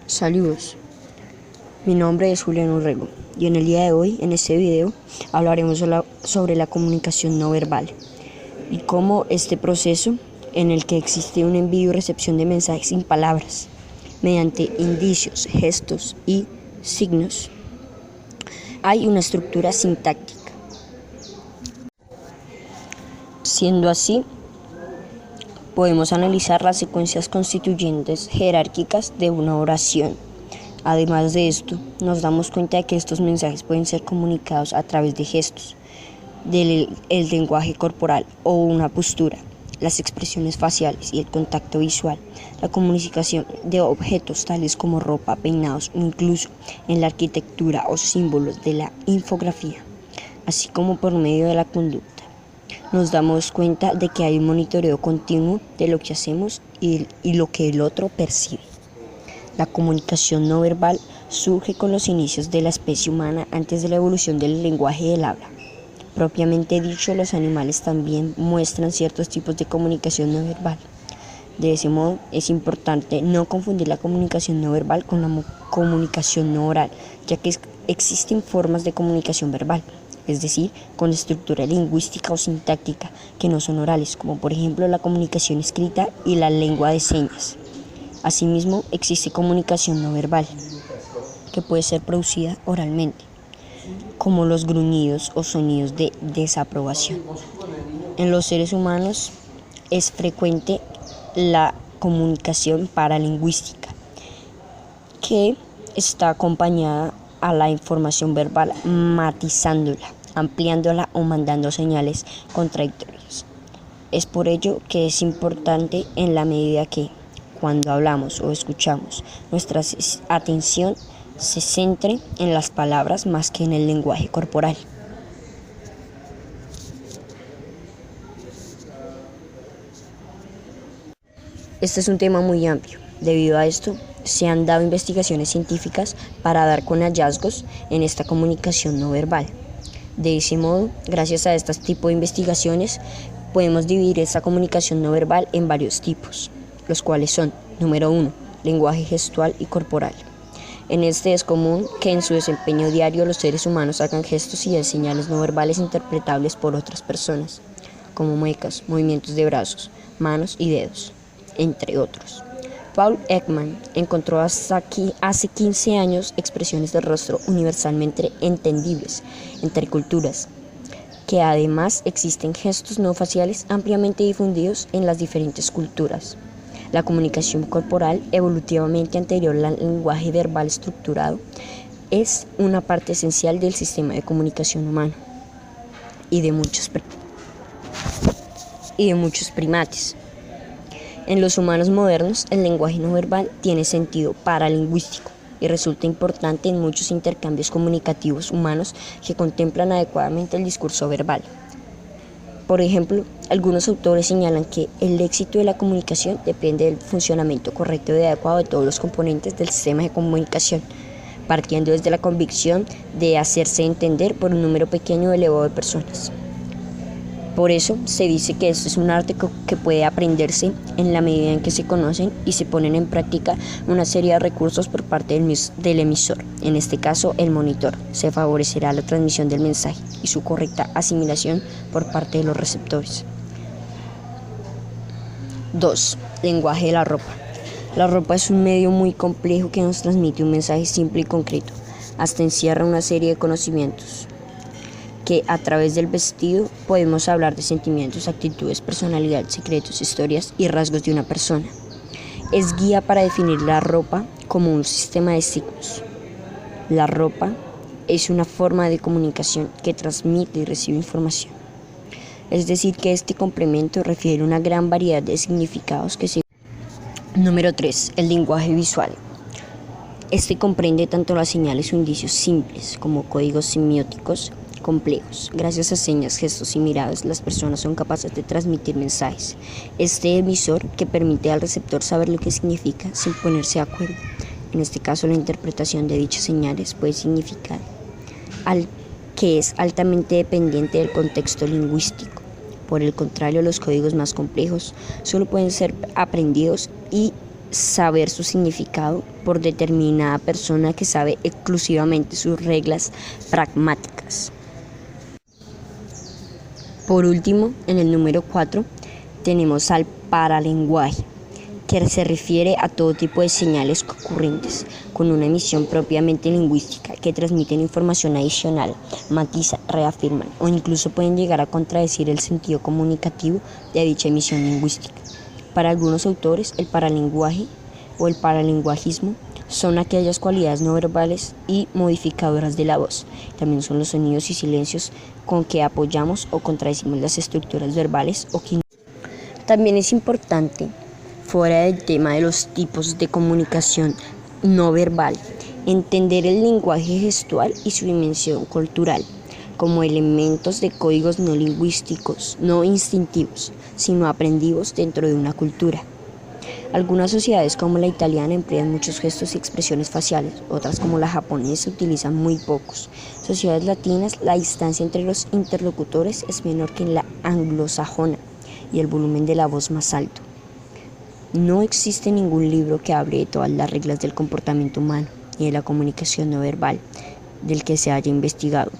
Saludos, mi nombre es Julián Urrego y en el día de hoy, en este video, hablaremos sobre la comunicación no verbal y cómo este proceso en el que existe un envío y recepción de mensajes sin palabras, mediante indicios, gestos y signos, hay una estructura sintáctica. Siendo así, podemos analizar las secuencias constituyentes jerárquicas de una oración. Además de esto, nos damos cuenta de que estos mensajes pueden ser comunicados a través de gestos, del lenguaje corporal o una postura, las expresiones faciales y el contacto visual, la comunicación de objetos tales como ropa, peinados o incluso en la arquitectura o símbolos de la infografía, así como por medio de la conducta. Nos damos cuenta de que hay un monitoreo continuo de lo que hacemos y lo que el otro percibe. La comunicación no verbal surge con los inicios de la especie humana antes de la evolución del lenguaje del habla. Propiamente dicho, los animales también muestran ciertos tipos de comunicación no verbal. De ese modo, es importante no confundir la comunicación no verbal con la comunicación no oral, ya que existen formas de comunicación verbal, es decir, con estructura lingüística o sintáctica, que no son orales, como por ejemplo la comunicación escrita y la lengua de señas. Asimismo, existe comunicación no verbal, que puede ser producida oralmente, como los gruñidos o sonidos de desaprobación. En los seres humanos es frecuente la comunicación paralingüística, que está acompañada a la información verbal matizándola, ampliándola o mandando señales contradictorias. Es por ello que es importante en la medida que, cuando hablamos o escuchamos, nuestra atención se centre en las palabras más que en el lenguaje corporal. Este es un tema muy amplio. Debido a esto, se han dado investigaciones científicas para dar con hallazgos en esta comunicación no verbal. De ese modo, gracias a este tipo de investigaciones, podemos dividir esta comunicación no verbal en varios tipos, los cuales son: número 1, lenguaje gestual y corporal. En este es común que en su desempeño diario los seres humanos hagan gestos y señales no verbales interpretables por otras personas, como muecas, movimientos de brazos, manos y dedos, entre otros. Paul Ekman encontró hasta aquí, hace 15 años, expresiones del rostro universalmente entendibles entre culturas, que además existen gestos no faciales ampliamente difundidos en las diferentes culturas. La comunicación corporal, evolutivamente anterior al lenguaje verbal estructurado, es una parte esencial del sistema de comunicación humano y de muchos primates. En los humanos modernos, el lenguaje no verbal tiene sentido paralingüístico y resulta importante en muchos intercambios comunicativos humanos que contemplan adecuadamente el discurso verbal. Por ejemplo, algunos autores señalan que el éxito de la comunicación depende del funcionamiento correcto y adecuado de todos los componentes del sistema de comunicación, partiendo desde la convicción de hacerse entender por un número pequeño o elevado de personas. Por eso se dice que esto es un arte que puede aprenderse en la medida en que se conocen y se ponen en práctica una serie de recursos por parte del emisor, en este caso el monitor. Se favorecerá la transmisión del mensaje y su correcta asimilación por parte de los receptores. 2. Lenguaje de la ropa. La ropa es un medio muy complejo que nos transmite un mensaje simple y concreto. Hasta encierra una serie de conocimientos, que a través del vestido podemos hablar de sentimientos, actitudes, personalidad, secretos, historias y rasgos de una persona. Es guía para definir la ropa como un sistema de signos. La ropa es una forma de comunicación que transmite y recibe información. Es decir, que este complemento refiere una gran variedad de significados que se... Número 3. El lenguaje visual. Este comprende tanto las señales o indicios simples como códigos semióticos complejos. Gracias a señas, gestos y miradas, las personas son capaces de transmitir mensajes. Este emisor que permite al receptor saber lo que significa sin ponerse de acuerdo. En este caso, la interpretación de dichas señales puede significar que es altamente dependiente del contexto lingüístico. Por el contrario, los códigos más complejos solo pueden ser aprendidos y saber su significado por determinada persona que sabe exclusivamente sus reglas pragmáticas. Por último, en el número 4, tenemos al paralenguaje, que se refiere a todo tipo de señales concurrentes con una emisión propiamente lingüística que transmiten información adicional, matizan, reafirman o incluso pueden llegar a contradecir el sentido comunicativo de dicha emisión lingüística. Para algunos autores, el paralenguaje o el paralenguajismo son aquellas cualidades no verbales y modificadoras de la voz. También son los sonidos y silencios con que apoyamos o contradecimos las estructuras verbales o que... También es importante, fuera del tema de los tipos de comunicación no verbal, entender el lenguaje gestual y su dimensión cultural como elementos de códigos no lingüísticos, no instintivos, sino aprendidos dentro de una cultura. Algunas sociedades como la italiana emplean muchos gestos y expresiones faciales, otras como la japonesa utilizan muy pocos. Sociedades latinas, la distancia entre los interlocutores es menor que en la anglosajona y el volumen de la voz más alto. No existe ningún libro que hable de todas las reglas del comportamiento humano y de la comunicación no verbal del que se haya investigado.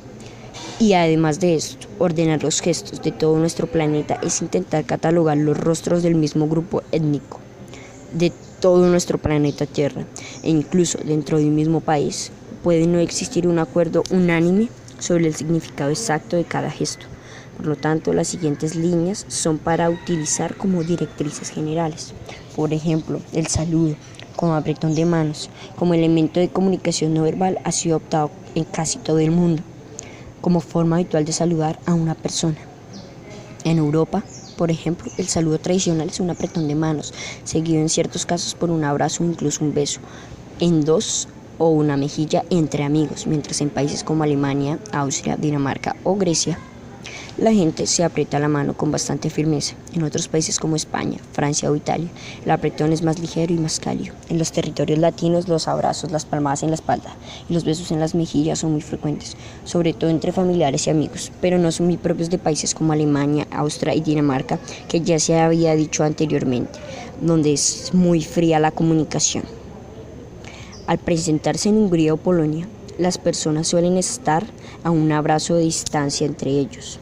Y además de esto, ordenar los gestos de todo nuestro planeta es intentar catalogar los rostros del mismo grupo étnico de todo nuestro planeta Tierra, e incluso dentro de un mismo país puede no existir un acuerdo unánime sobre el significado exacto de cada gesto. Por lo tanto, las siguientes líneas son para utilizar como directrices generales. Por ejemplo, el saludo como apretón de manos, como elemento de comunicación no verbal, ha sido adoptado en casi todo el mundo como forma habitual de saludar a una persona. En Europa, por ejemplo, el saludo tradicional es un apretón de manos, seguido en ciertos casos por un abrazo o incluso un beso en dos o una mejilla entre amigos, mientras en países como Alemania, Austria, Dinamarca o Grecia, la gente se aprieta la mano con bastante firmeza. En otros países como España, Francia o Italia, el apretón es más ligero y más cálido. En los territorios latinos, los abrazos, las palmadas en la espalda y los besos en las mejillas son muy frecuentes, sobre todo entre familiares y amigos, pero no son muy propios de países como Alemania, Austria y Dinamarca, que ya se había dicho anteriormente, donde es muy fría la comunicación. Al presentarse en Hungría o Polonia, las personas suelen estar a un abrazo de distancia entre ellos.